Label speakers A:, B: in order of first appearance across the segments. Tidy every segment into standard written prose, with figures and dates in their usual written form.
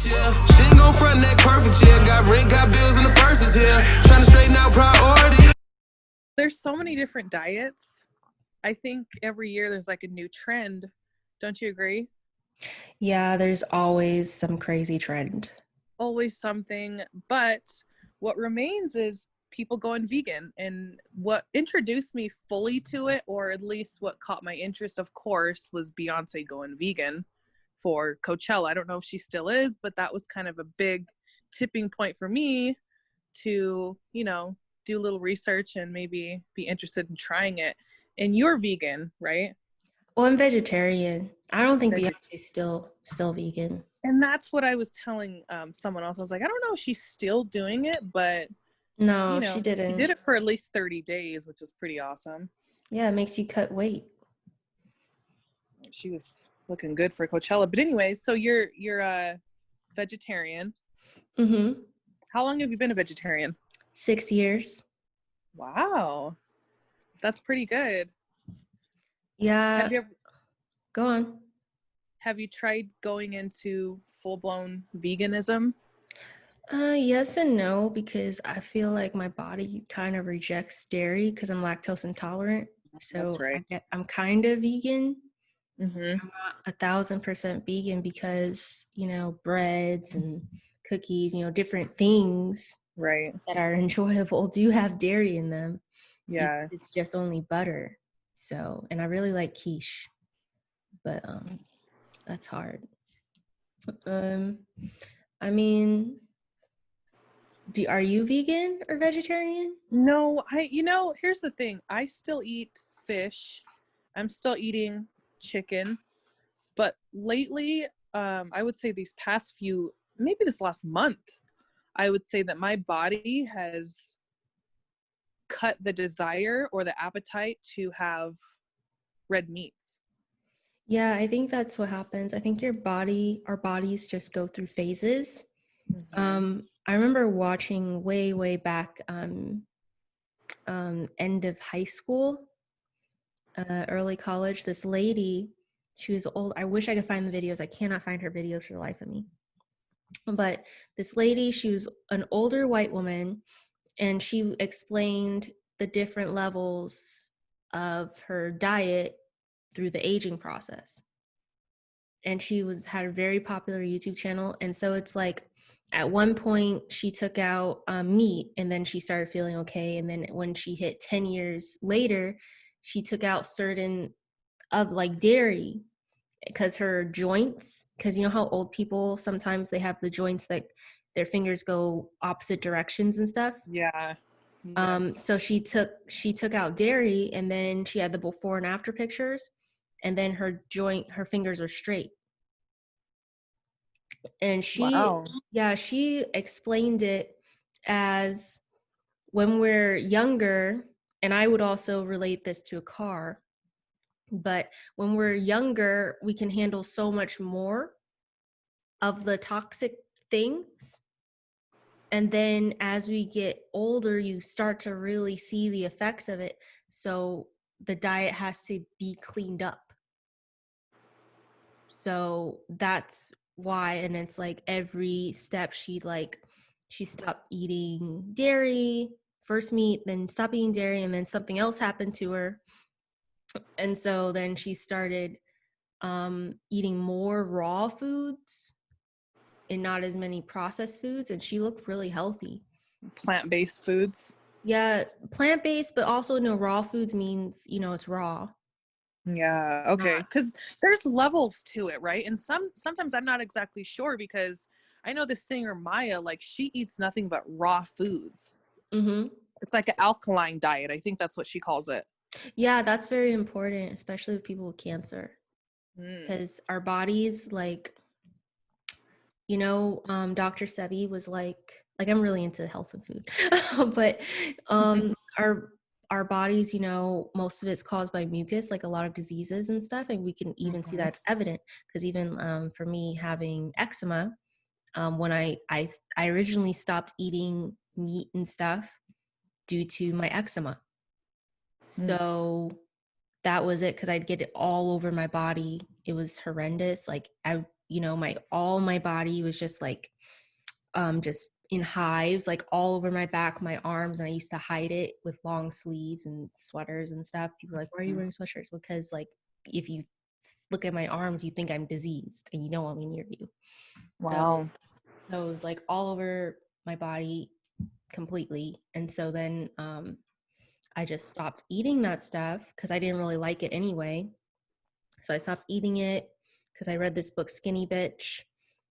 A: Yeah, she ain't gon' front that perfect, yeah. Got rent, got bills, and the first is here. Trying to straighten out priorities.
B: There's so many different diets. I think every year there's like a new trend. Don't you agree?
C: Yeah, there's always some crazy trend.
B: Always something. But what remains is people going vegan. And what introduced me fully to it, or at least what caught my interest, of course, was Beyonce going vegan for Coachella. I don't know if she still is, but that was kind of a big tipping point for me to, do a little research and maybe be interested in trying it. And you're vegan, right?
C: Well, I'm vegetarian. I don't think Beyonce's still vegan.
B: And that's what I was telling someone else. I was like, I don't know if she's still doing it, but
C: No, she didn't.
B: She did it for at least 30 days, which is pretty awesome.
C: Yeah, it makes you cut weight.
B: She was looking good for Coachella. But anyways, so you're a vegetarian.
C: Mm-hmm.
B: How long have you been a vegetarian?
C: 6 years.
B: Wow. That's pretty good.
C: Yeah. Go on.
B: Have you tried going into full-blown veganism?
C: Yes and no, because I feel like my body kind of rejects dairy because I'm lactose intolerant. So
B: That's right.
C: I'm kind of vegan.
B: Mm-hmm.
C: I'm not 1,000% vegan because, breads and cookies, different things
B: Right.
C: that are enjoyable do have dairy in them.
B: Yeah.
C: It's just only butter. So, and I really like quiche, but that's hard. I mean, are you vegan or vegetarian?
B: No, here's the thing. I still eat fish. I'm still eating chicken. But lately, I would say these past maybe this last month, I would say that my body has cut the desire or the appetite to have red meats.
C: Yeah, I think that's what happens. I think our bodies just go through phases.
B: Mm-hmm.
C: I remember watching way back, end of high school, early college, this lady, she was old. I wish I could find the videos. I cannot find her videos for the life of me. But this lady, she was an older white woman, and she explained the different levels of her diet through the aging process. And she had a very popular YouTube channel. And so it's like at one point she took out meat, and then she started feeling okay. And then when she hit 10 years later, she took out certain of like dairy, because her joints, because you know how old people sometimes they have the joints that their fingers go opposite directions and stuff.
B: Yeah. Yes.
C: So she took out dairy, and then she had the before and after pictures, and then her fingers are straight. And
B: Wow.
C: she explained it as when we're younger, and I would also relate this to a car, but when we're younger, we can handle so much more of the toxic things. And then as we get older, you start to really see the effects of it. So the diet has to be cleaned up. So that's why. And it's like every step she stopped eating dairy, first meat, then stopped eating dairy, and then something else happened to her. And so then she started eating more raw foods and not as many processed foods, and she looked really healthy.
B: Plant-based foods.
C: Yeah, plant-based, but also raw foods means it's raw.
B: Yeah. Okay. Because there's levels to it, right? And sometimes I'm not exactly sure, because I know the singer Maya, like she eats nothing but raw foods.
C: Mm-hmm.
B: It's like an alkaline diet. I think that's what she calls it.
C: Yeah, that's very important, especially with people with cancer, because our bodies, like, Dr. Sebi was like I'm really into health and food, but our bodies, most of it's caused by mucus, like a lot of diseases and stuff, and we can even see that's evident, because even for me having eczema, when I originally stopped eating meat and stuff due to my eczema. So that was it, because I'd get it all over my body. It was horrendous. Like all my body was just like just in hives, like all over my back, my arms, and I used to hide it with long sleeves and sweaters and stuff. People were like, why are you wearing sweatshirts? Because like if you look at my arms, you think I'm diseased and you don't want me near you.
B: Wow.
C: So it was like all over my body completely. And so then I just stopped eating that stuff because I didn't really like it anyway. So I stopped eating it because I read this book, Skinny Bitch.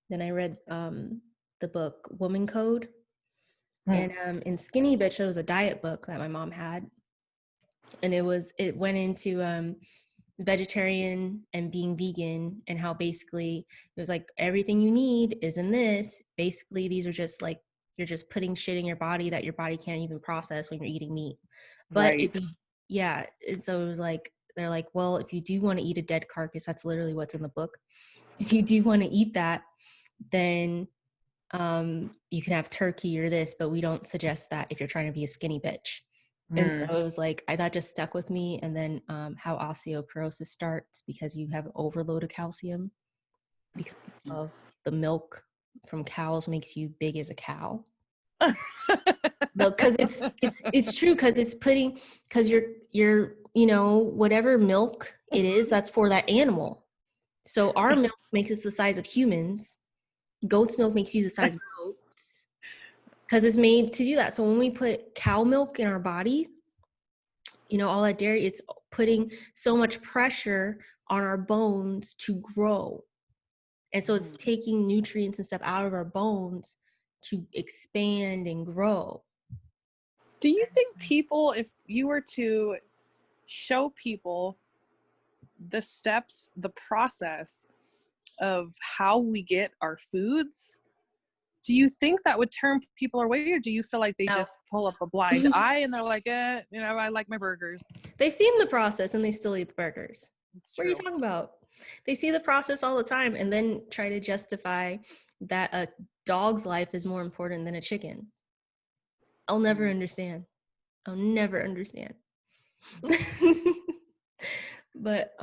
C: Then I read the book Woman Code. And in Skinny Bitch, it was a diet book that my mom had. And it went into vegetarian and being vegan, and how basically it was like everything you need is in this. Basically, these are just like, you're just putting shit in your body that your body can't even process when you're eating meat. But
B: Right.
C: and so it was like, they're like, well, if you do want to eat a dead carcass, that's literally what's in the book. If you do want to eat that, then you can have turkey or this, but we don't suggest that if you're trying to be a skinny bitch. And so it was like, that just stuck with me. And then how osteoporosis starts because you have overload of calcium because of the milk from cows makes you big as a cow. Because it's true, because it's putting, because you're whatever milk it is, that's for that animal. So our milk makes us the size of humans. Goat's milk makes you the size of goats because it's made to do that. So when we put cow milk in our body, all that dairy, it's putting so much pressure on our bones to grow. And so it's taking nutrients and stuff out of our bones to expand and grow.
B: Do you think people, if you were to show people the steps, the process of how we get our foods, do you think that would turn people away, or do you feel like they just pull up a blind eye and they're like, I like my burgers?
C: They've seen the process and they still eat the burgers. What are you
B: True.
C: talking about? They see the process all the time and then try to justify that a dog's life is more important than a chicken. I'll never understand. I'll never understand. But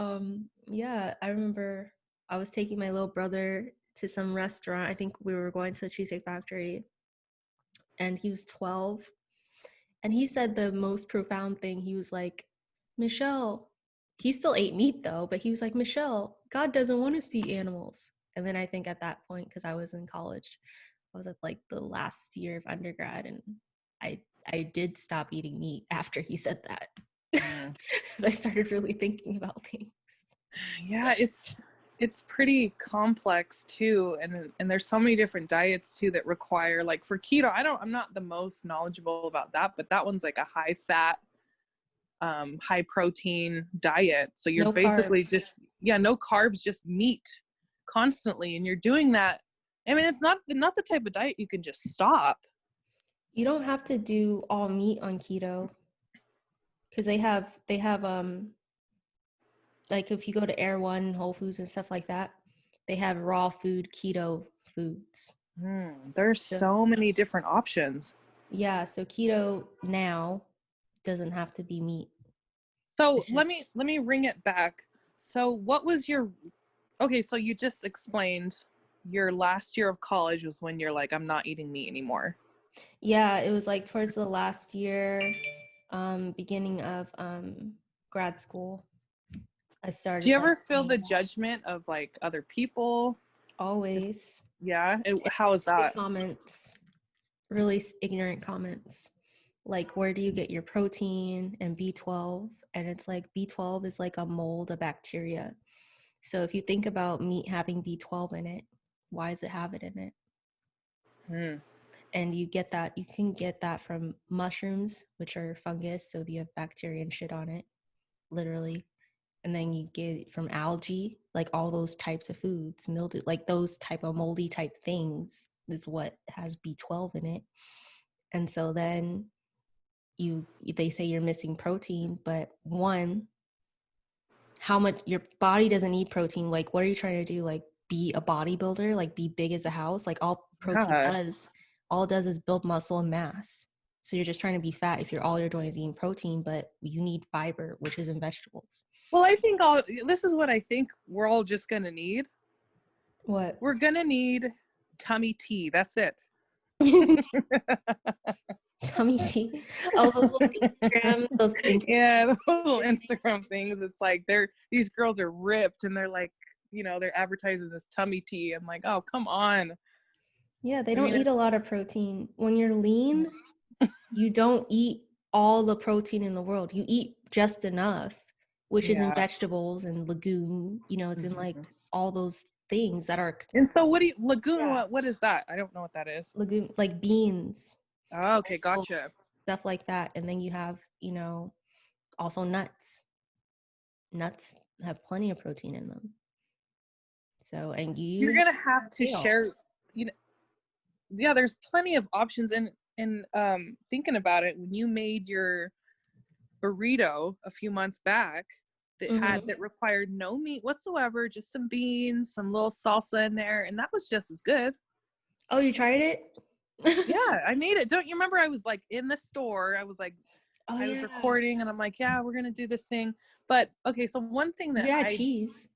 C: yeah, I remember I was taking my little brother to some restaurant. I think we were going to the Cheesecake Factory, and he was 12. And he said the most profound thing. He was like, Michelle, he still ate meat though, but he was like, Michelle, God doesn't want us to eat animals. And then I think at that point, because I was in college, I was at like the last year of undergrad, and I did stop eating meat after he said that. Because I started really thinking about things.
B: Yeah, it's pretty complex too, and there's so many different diets too that require, like for keto, I'm not the most knowledgeable about that, but that one's like a high fat, high protein diet. So you're basically just no carbs, just meat constantly, and you're doing that. I mean, it's not the type of diet you can just stop.
C: You don't have to do all meat on keto, because they have like if you go to Air One, Whole Foods and stuff like that, they have raw food keto foods.
B: There's so many different options.
C: Yeah, so keto now doesn't have to be meat.
B: So let me ring it back. So what was so you just explained your last year of college was when you're like, I'm not eating meat anymore.
C: Yeah, it was like towards the last year, beginning of grad school. I started.
B: Do you ever feel the judgment of like other people?
C: Always.
B: Yeah. How is that?
C: Comments, really ignorant comments. Like, where do you get your protein and B12? And it's like, B12 is like a mold of bacteria. So if you think about meat having B12 in it, why does it have it in it? And you can get that from mushrooms, which are fungus, so you have bacteria and shit on it, literally. And then you get it from algae, like all those types of foods, mildew, like those type of moldy type things is what has B12 in it. And so then they say you're missing protein, but one, how much your body doesn't need protein. Like, what are you trying to do? Like, be a bodybuilder, like be big as a house? Like, all protein does is build muscle and mass. So you're just trying to be fat if all you're doing is eating protein, but you need fiber, which is in vegetables.
B: Well, I think this is what I think we're all just gonna need.
C: What?
B: We're gonna need tummy tea. That's it.
C: Tummy tea. Oh, those little Instagram,
B: Yeah, the little Instagram things. It's like these girls are ripped and they're like, they're advertising this tummy tea. I'm like, oh, come on.
C: Yeah, they
B: I
C: don't
B: mean,
C: eat a lot of protein. When you're lean, you don't eat all the protein in the world. You eat just enough, which is in
B: yeah.
C: vegetables and legume. It's in like all those things that are
B: And so lagoon,
C: yeah,
B: what is that? I don't know what that is.
C: legume, like beans,
B: Oh, okay,
C: vegetables,
B: gotcha.
C: stuff like that. And then you have, also nuts. Nuts have plenty of protein in them. So, and
B: You're gonna have to
C: kale.
B: share, yeah, there's plenty of options. And thinking about it, when you made your burrito a few months back that required no meat whatsoever, just some beans, some little salsa in there, and that was just as good.
C: Oh, you tried it?
B: Yeah, I made it. Don't you remember I was like in the store, I was
C: Oh,
B: recording and I'm like, yeah, we're gonna do this thing. But okay, so one thing that
C: yeah, cheese.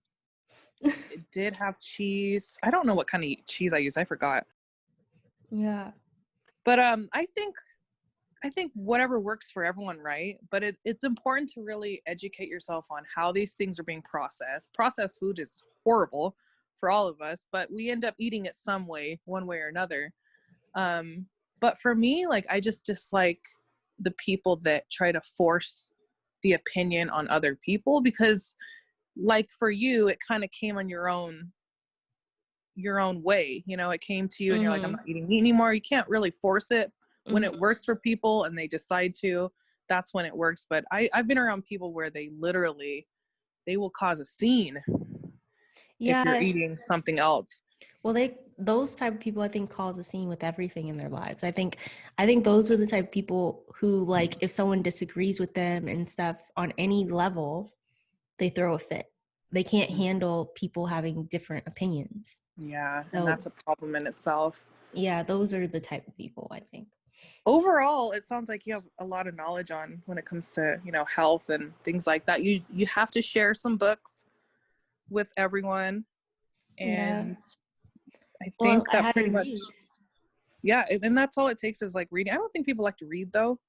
B: it did have cheese. I don't know what kind of cheese I used, I forgot.
C: Yeah.
B: But I think whatever works for everyone, right? But it's important to really educate yourself on how these things are being processed. Processed food is horrible for all of us, but we end up eating it some way, one way or another. But for me, like, I just dislike the people that try to force the opinion on other people, because like for you, it kind of came on your own way. It came to you and you're like, I'm not eating meat anymore. You can't really force it. When it works for people and they decide to, that's when it works. But I've been around people where they will cause a scene if you're eating something else.
C: Well, those type of people, I think, cause a scene with everything in their lives. I think those are the type of people who, like, if someone disagrees with them and stuff on any level, they throw a fit. They can't handle people having different opinions.
B: Yeah, and that's a problem in itself.
C: Yeah, those are the type of people, I think.
B: Overall, it sounds like you have a lot of knowledge on when it comes to, health and things like that. You have to share some books with everyone. And I think that pretty much, yeah, and that's all it takes is like reading. I don't think people like to read though.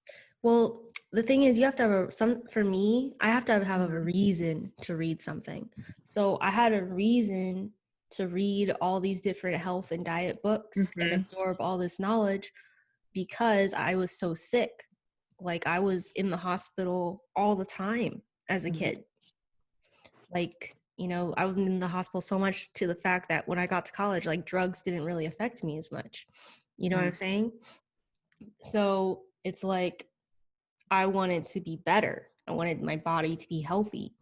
C: Well, the thing is, you have to have for me, I have to have a reason to read something. So I had a reason to read all these different health and diet books and absorb all this knowledge, because I was so sick. Like, I was in the hospital all the time as a kid. Like, I was in the hospital so much to the fact that when I got to college, like, drugs didn't really affect me as much. You know what I'm saying? So it's like, I wanted to be better. I wanted my body to be healthy.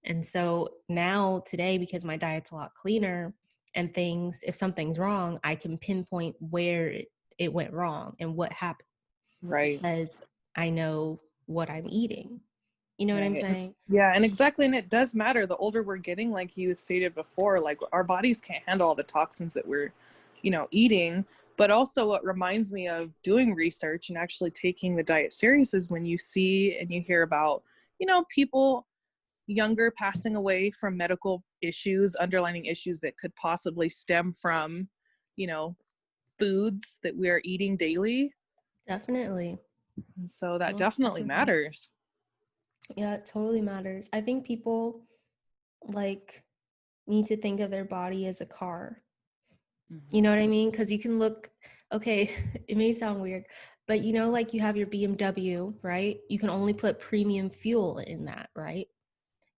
C: And so now today, because my diet's a lot cleaner and things, if something's wrong, I can pinpoint where it went wrong and what happened.
B: Right.
C: Because I know what I'm eating. You know what I'm saying?
B: Yeah, and exactly. And it does matter. The older we're getting, like you stated before, like our bodies can't handle all the toxins that we're, eating. But also what reminds me of doing research and actually taking the diet serious is when you see and you hear about, people younger passing away from medical issues, underlying issues that could possibly stem from, foods that we are eating daily.
C: Definitely.
B: And so that definitely matters.
C: Yeah, it totally matters. I think people like need to think of their body as a car. You know what I mean? Because you can look, okay, it may sound weird, but like you have your BMW, right? You can only put premium fuel in that, right?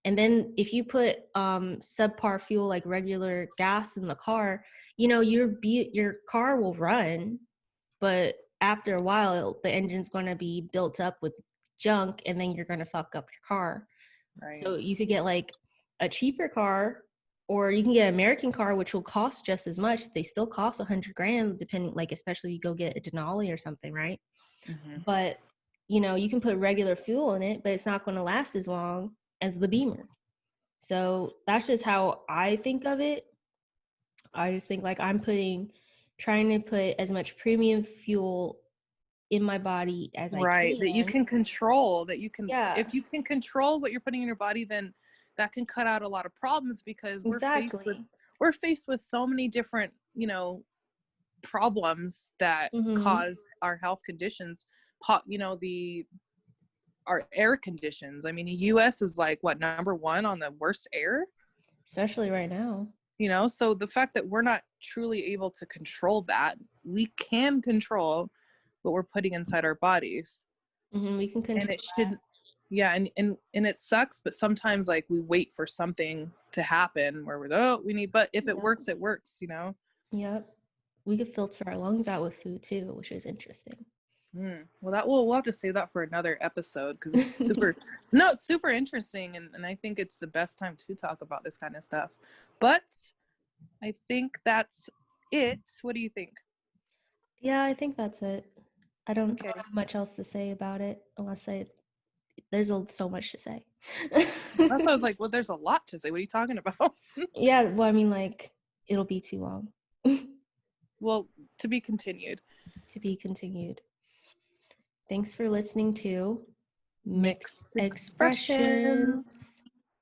C: And then if you put subpar fuel, like regular gas in the car, your car will run, but after a while, the engine's going to be built up with junk, and then you're going to fuck up your car. Right. So you could get like a cheaper car, or you can get an American car, which will cost just as much. They still cost $100,000, depending, like, especially if you go get a Denali or something, right? But you can put regular fuel in it, but it's not going to last as long as the Beamer. So that's just how I think of it. I just think like I'm trying to put as much premium fuel in my body as I can.
B: Right, that you can control,
C: Yeah.
B: If you can control what you're putting in your body, then that can cut out a lot of problems, because we're we're faced with so many different, you know, problems that cause our health conditions, you know, our air conditions. I mean, the US is like what, number 1 on the worst air,
C: especially right now.
B: you know, so the fact that we're not truly able to control that, we can control what we're putting inside our bodies.
C: We can control,
B: and it shouldn't, yeah, and it sucks, but sometimes like we wait for something to happen where we need, but if it works, it works, you know.
C: Yep. We could filter our lungs out with food too, which is interesting.
B: Well, that we'll have to save that for another episode, because it's super it's super interesting, and I think it's the best time to talk about this kind of stuff. But I think that's it. What do you think?
C: Yeah, I think that's it. I don't have much else to say about it, unless there's so much to say.
B: That's what I was like, well, there's a lot to say. What are you talking about?
C: Yeah, well, I mean, like, it'll be too long.
B: Well, to be continued.
C: To be continued. Thanks for listening to Mixed Expressions.